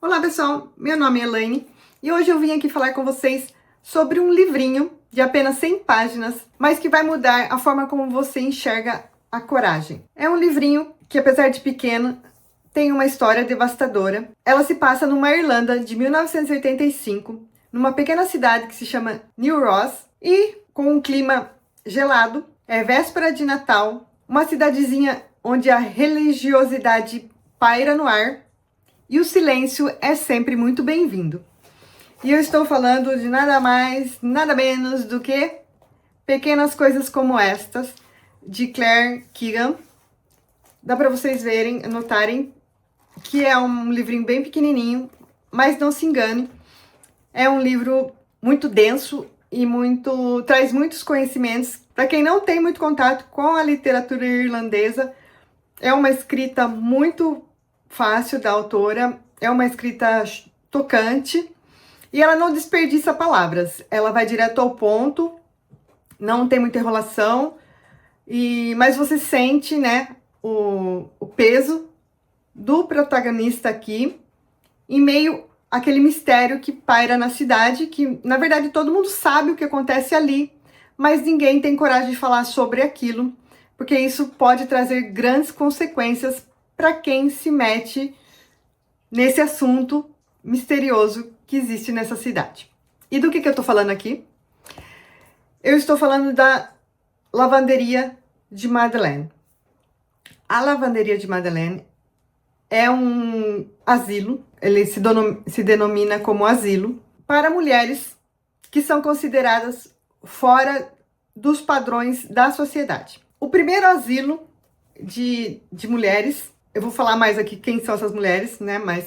Olá pessoal, meu nome é Elaine e hoje eu vim aqui falar com vocês sobre um livrinho de apenas 100 páginas, mas que vai mudar a forma como você enxerga a coragem. É um livrinho que, apesar de pequeno, tem uma história devastadora. Ela se passa numa Irlanda de 1985, numa pequena cidade que se chama New Ross, e com um clima gelado, é véspera de Natal, uma cidadezinha onde a religiosidade paira no ar, e o silêncio é sempre muito bem-vindo. E eu estou falando de nada mais, nada menos do que Pequenas Coisas Como Estas, de Claire Keegan. Dá para vocês verem, notarem que é um livrinho bem pequenininho, mas não se engane, é um livro muito denso e traz muitos conhecimentos. Para quem não tem muito contato com a literatura irlandesa, é uma escrita muito fácil da autora, é uma escrita tocante e ela não desperdiça palavras, ela vai direto ao ponto, não tem muita enrolação, mas você sente, né, o peso do protagonista aqui, em meio àquele mistério que paira na cidade, que na verdade todo mundo sabe o que acontece ali, mas ninguém tem coragem de falar sobre aquilo, porque isso pode trazer grandes consequências para quem se mete nesse assunto misterioso que existe nessa cidade. E do que eu estou falando aqui? Eu estou falando da Lavanderia de Madeleine. A Lavanderia de Madeleine é um asilo, ele se denomina como asilo, para mulheres que são consideradas fora dos padrões da sociedade. O primeiro asilo de mulheres, eu vou falar mais aqui quem são essas mulheres, né? Mas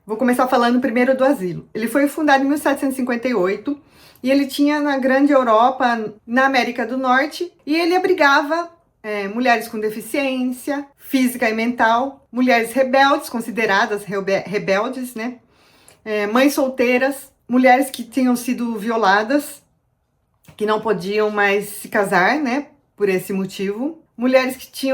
vou começar falando primeiro do asilo. Ele foi fundado em 1758 e ele tinha na grande Europa, na América do Norte, e ele abrigava mulheres com deficiência física e mental, mulheres rebeldes, consideradas rebeldes, né? Mães solteiras, mulheres que tinham sido violadas, que não podiam mais se casar, né? Por esse motivo. Mulheres que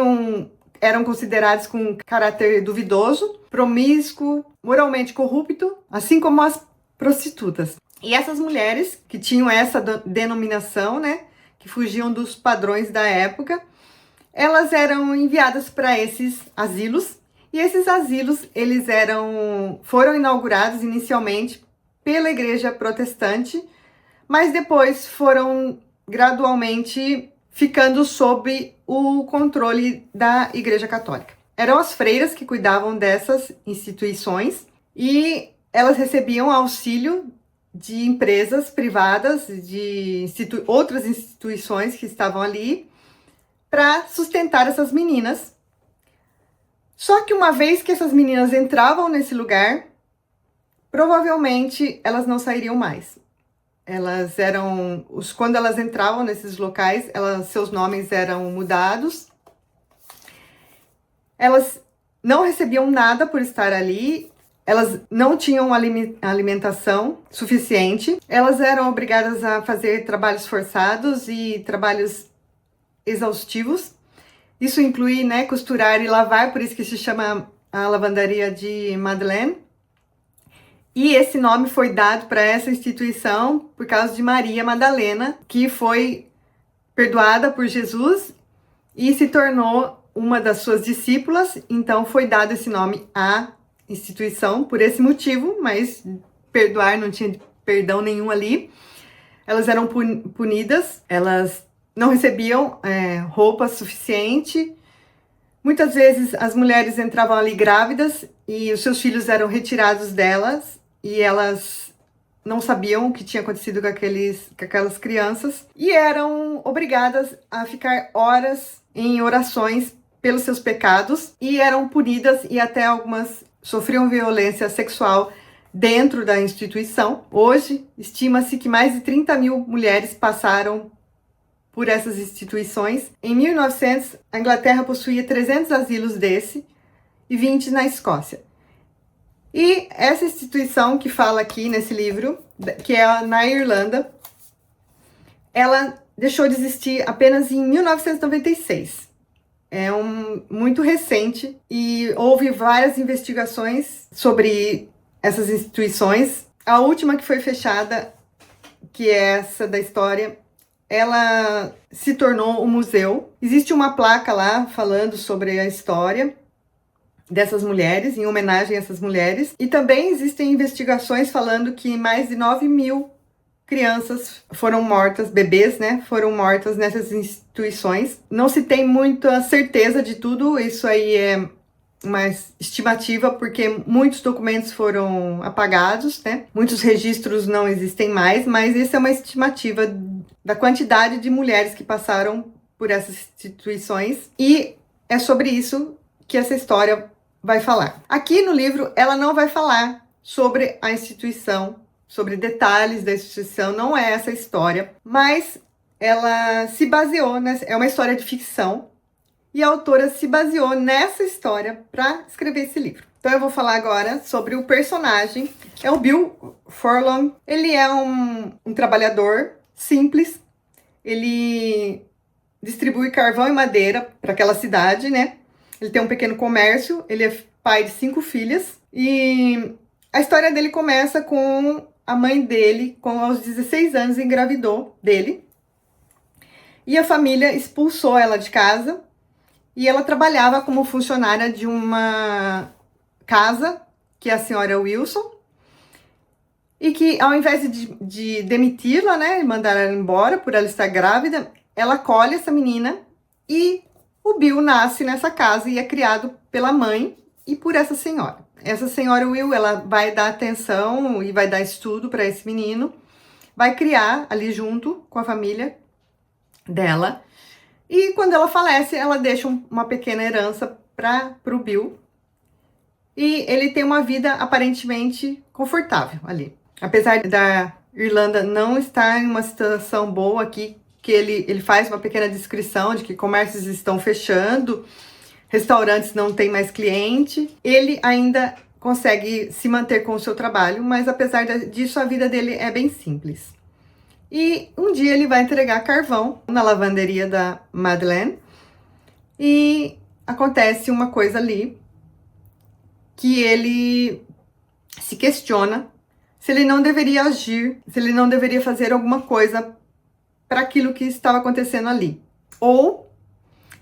eram consideradas com caráter duvidoso, promíscuo, moralmente corrupto, assim como as prostitutas. E essas mulheres que tinham essa denominação, né, que fugiam dos padrões da época, elas eram enviadas para esses asilos. E esses asilos, foram inaugurados inicialmente pela Igreja Protestante, mas depois foram gradualmente ficando sob o controle da Igreja Católica. Eram as freiras que cuidavam dessas instituições e elas recebiam auxílio de empresas privadas, de outras instituições que estavam ali para sustentar essas meninas. Só que uma vez que essas meninas entravam nesse lugar, provavelmente elas não sairiam mais. Quando elas entravam nesses locais, seus nomes eram mudados. Elas não recebiam nada por estar ali. Elas não tinham alimentação suficiente. Elas eram obrigadas a fazer trabalhos forçados e trabalhos exaustivos. Isso inclui, né, costurar e lavar, por isso que se chama a Lavanderia de Madeleine. E esse nome foi dado para essa instituição por causa de Maria Madalena, que foi perdoada por Jesus e se tornou uma das suas discípulas. Então foi dado esse nome à instituição por esse motivo, mas perdoar não tinha perdão nenhum ali. Elas eram punidas, elas não recebiam roupa suficiente. Muitas vezes as mulheres entravam ali grávidas e os seus filhos eram retirados delas e elas não sabiam o que tinha acontecido com aquelas crianças e eram obrigadas a ficar horas em orações pelos seus pecados e eram punidas e até algumas sofriam violência sexual dentro da instituição. Hoje, estima-se que mais de 30 mil mulheres passaram por essas instituições. Em 1900, a Inglaterra possuía 300 asilos e 20 na Escócia. E essa instituição que fala aqui nesse livro, que é na Irlanda, ela deixou de existir apenas em 1996. Muito recente e houve várias investigações sobre essas instituições. A última que foi fechada, que é essa da história, ela se tornou um museu. Existe uma placa lá falando sobre a história dessas mulheres, em homenagem a essas mulheres. E também existem investigações falando que mais de 9.000 crianças foram mortas, bebês, né, foram mortas nessas instituições. Não se tem muita certeza de tudo, isso aí é uma estimativa, porque muitos documentos foram apagados, né? Muitos registros não existem mais, mas isso é uma estimativa da quantidade de mulheres que passaram por essas instituições, e é sobre isso que essa história vai falar. Aqui no livro, ela não vai falar sobre a instituição, sobre detalhes da instituição, não é essa história, mas ela se baseou, é uma história de ficção, e a autora se baseou nessa história para escrever esse livro. Então eu vou falar agora sobre o personagem, é o Bill Furlong. Ele é um trabalhador simples, ele distribui carvão e madeira para aquela cidade, né? Ele tem um pequeno comércio, ele é pai de 5 filhas, e a história dele começa com a mãe dele, aos 16 anos, engravidou dele, e a família expulsou ela de casa. E ela trabalhava como funcionária de uma casa, que é a senhora Wilson, e que ao invés de demiti-la, né, e mandar ela embora por ela estar grávida, ela acolhe essa menina, e o Bill nasce nessa casa e é criado pela mãe e por essa senhora. Essa senhora Will, ela vai dar atenção e vai dar estudo para esse menino, vai criar ali junto com a família dela. E quando ela falece, ela deixa uma pequena herança para o Bill. E ele tem uma vida aparentemente confortável ali. Apesar da Irlanda não estar em uma situação boa aqui, que ele faz uma pequena descrição de que comércios estão fechando, restaurantes não têm mais cliente, ele ainda consegue se manter com o seu trabalho, mas apesar disso, a vida dele é bem simples. E um dia ele vai entregar carvão na lavanderia da Madeleine, e acontece uma coisa ali que ele se questiona se ele não deveria agir, se ele não deveria fazer alguma coisa para aquilo que estava acontecendo ali. Ou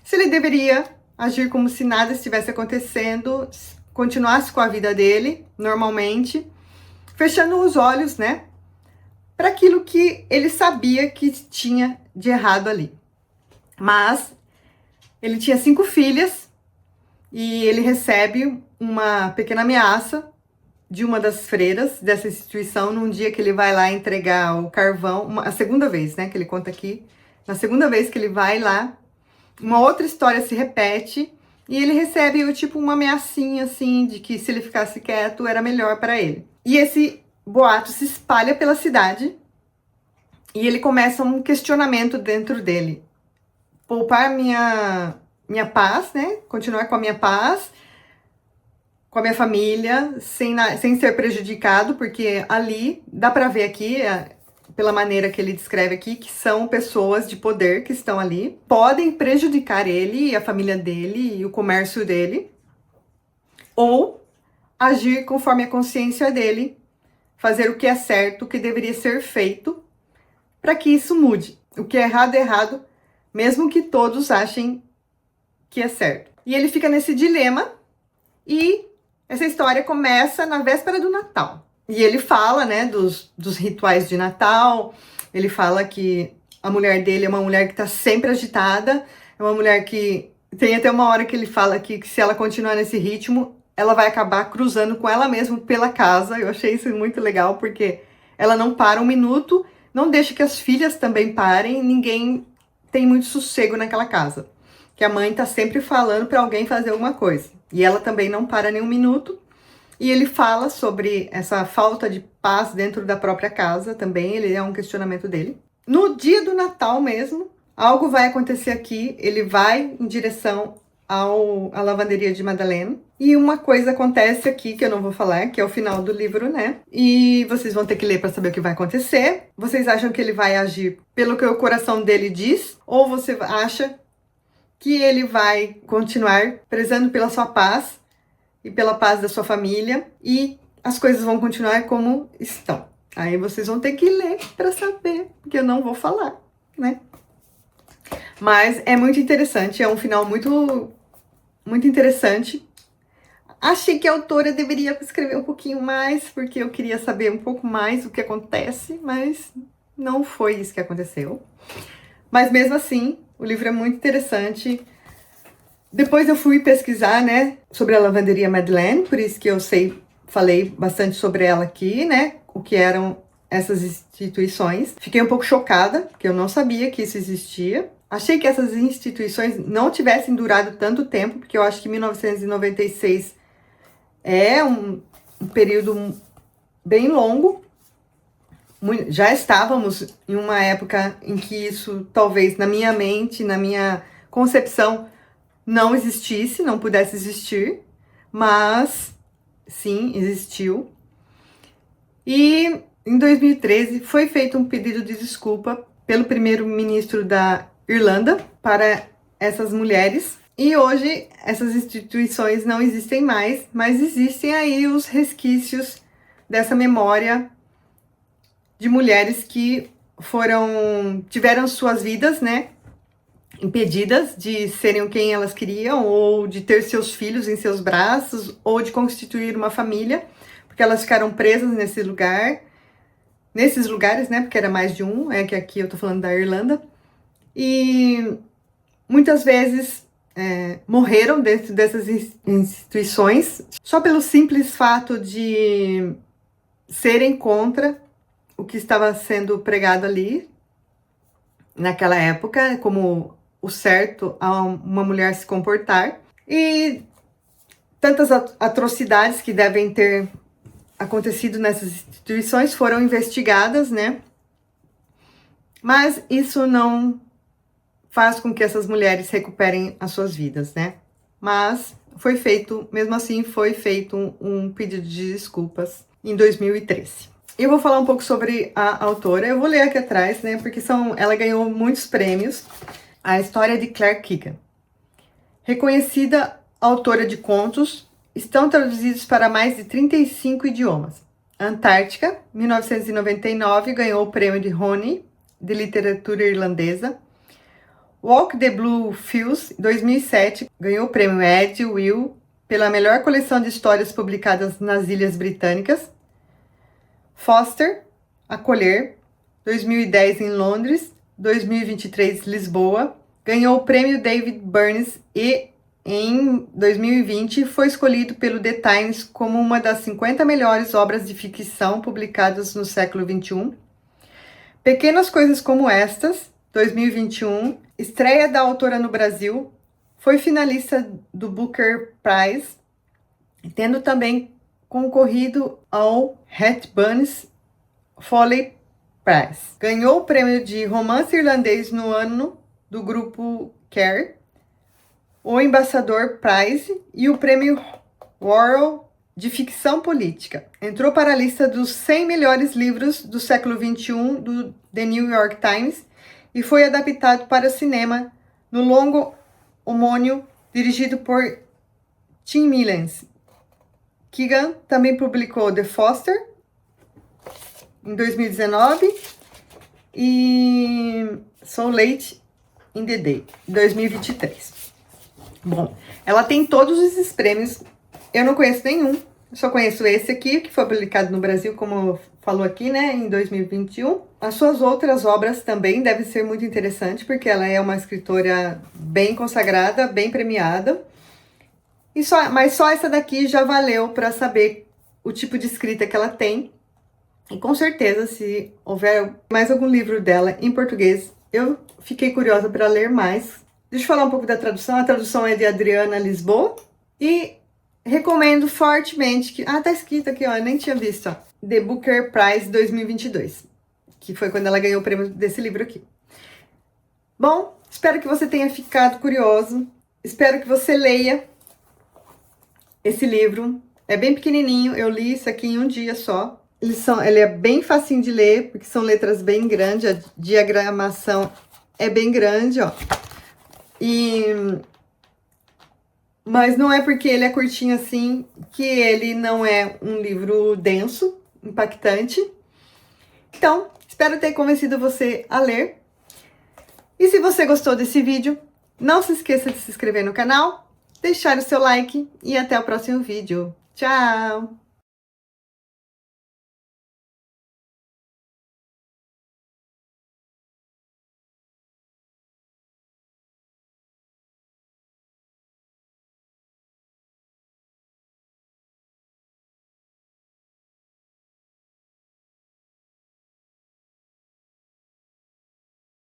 se ele deveria agir como se nada estivesse acontecendo, continuasse com a vida dele normalmente, fechando os olhos, né, para aquilo que ele sabia que tinha de errado ali. Mas ele tinha 5 filhas e ele recebe uma pequena ameaça de uma das freiras dessa instituição num dia que ele vai lá entregar o carvão, a segunda vez, né, que ele conta aqui. Na segunda vez que ele vai lá, uma outra história se repete e ele recebe tipo uma ameaçinha assim de que se ele ficasse quieto era melhor para ele. E esse boato se espalha pela cidade e ele começa um questionamento dentro dele. Poupar minha paz, né? Continuar com a minha paz, com a minha família, sem ser prejudicado, porque ali, dá para ver aqui, pela maneira que ele descreve aqui, que são pessoas de poder que estão ali, podem prejudicar ele e a família dele e o comércio dele, ou agir conforme a consciência dele, fazer o que é certo, o que deveria ser feito, para que isso mude. O que é errado, mesmo que todos achem que é certo. E ele fica nesse dilema, e essa história começa na véspera do Natal. E ele fala, né, dos rituais de Natal, ele fala que a mulher dele é uma mulher que está sempre agitada, é uma mulher que tem até uma hora que ele fala que se ela continuar nesse ritmo, ela vai acabar cruzando com ela mesma pela casa. Eu achei isso muito legal, porque ela não para um minuto, não deixa que as filhas também parem, ninguém tem muito sossego naquela casa. Que a mãe tá sempre falando para alguém fazer alguma coisa. E ela também não para nem um minuto. E ele fala sobre essa falta de paz dentro da própria casa também, ele é um questionamento dele. No dia do Natal mesmo, algo vai acontecer aqui, ele vai em direção à lavanderia de Madeleine, e uma coisa acontece aqui que eu não vou falar, que é o final do livro, né? E vocês vão ter que ler para saber o que vai acontecer. Vocês acham que ele vai agir pelo que o coração dele diz? Ou você acha que ele vai continuar prezando pela sua paz e pela paz da sua família, e as coisas vão continuar como estão. Aí vocês vão ter que ler para saber, porque eu não vou falar, né? Mas é muito interessante, é um final muito interessante. Achei que a autora deveria escrever um pouquinho mais, porque eu queria saber um pouco mais o que acontece, mas não foi isso que aconteceu. Mas mesmo assim, o livro é muito interessante. Depois eu fui pesquisar, né, sobre a Lavanderia Madeleine, por isso que eu falei bastante sobre ela aqui, né, o que eram essas instituições. Fiquei um pouco chocada, porque eu não sabia que isso existia. Achei que essas instituições não tivessem durado tanto tempo, porque eu acho que 1996 é um período bem longo. Já estávamos em uma época em que isso, talvez, na minha mente, na minha concepção, não existisse, não pudesse existir, mas sim, existiu. E em 2013 foi feito um pedido de desculpa pelo primeiro-ministro da Irlanda para essas mulheres. E hoje essas instituições não existem mais, mas existem aí os resquícios dessa memória de mulheres que tiveram suas vidas, né, impedidas de serem quem elas queriam, ou de ter seus filhos em seus braços, ou de constituir uma família, porque elas ficaram presas nesses lugares, né, porque era mais de um, que aqui eu tô falando da Irlanda, e muitas vezes morreram dentro dessas instituições, só pelo simples fato de serem contra o que estava sendo pregado ali, naquela época, como o certo a uma mulher se comportar. E tantas atrocidades que devem ter acontecido nessas instituições foram investigadas, né? Mas isso não faz com que essas mulheres recuperem as suas vidas, né? Mas foi feito, mesmo assim, foi feito um pedido de desculpas em 2013. Eu vou falar um pouco sobre a autora. Eu vou ler aqui atrás, né? Porque ela ganhou muitos prêmios. A história de Claire Keegan. Reconhecida autora de contos, estão traduzidos para mais de 35 idiomas. Antártica, 1999, ganhou o prêmio de Rony, de literatura irlandesa. Walk the Blue Fields, 2007, ganhou o prêmio Ed Will pela melhor coleção de histórias publicadas nas Ilhas Britânicas. Foster, Acolher, 2010 em Londres, 2023 Lisboa, ganhou o prêmio David Burns e em 2020 foi escolhido pelo The Times como uma das 50 melhores obras de ficção publicadas no século XXI. Pequenas Coisas Como Estas, 2021, estreia da autora no Brasil, foi finalista do Booker Prize, tendo também concorrido ao Hepburn Foley Prize. Ganhou o prêmio de romance irlandês no ano do grupo Care, o Embaixador Prize e o prêmio Worrell de ficção política. Entrou para a lista dos 100 melhores livros do século XXI do The New York Times e foi adaptado para cinema no longo homônimo dirigido por Tim Millens. Keegan também publicou The Foster em 2019 e So Late in the Day, em 2023. Bom, ela tem todos esses prêmios, eu não conheço nenhum, só conheço esse aqui, que foi publicado no Brasil, como falou aqui, né, em 2021. As suas outras obras também devem ser muito interessantes, porque ela é uma escritora bem consagrada, bem premiada. Mas só essa daqui já valeu para saber o tipo de escrita que ela tem. E com certeza, se houver mais algum livro dela em português, eu fiquei curiosa para ler mais. Deixa eu falar um pouco da tradução. A tradução é de Adriana Lisboa. E recomendo fortemente que... tá escrito aqui, ó. Eu nem tinha visto, ó. The Booker Prize 2022. Que foi quando ela ganhou o prêmio desse livro aqui. Bom, espero que você tenha ficado curioso. Espero que você leia esse livro. É bem pequenininho. Eu li isso aqui em um dia só. Ele é bem facinho de ler, porque são letras bem grandes. A diagramação é bem grande, ó. E Mas não é porque ele é curtinho assim que ele não é um livro denso, impactante. Então, espero ter convencido você a ler. E se você gostou desse vídeo, não se esqueça de se inscrever no canal, deixar o seu like e até o próximo vídeo. Tchau!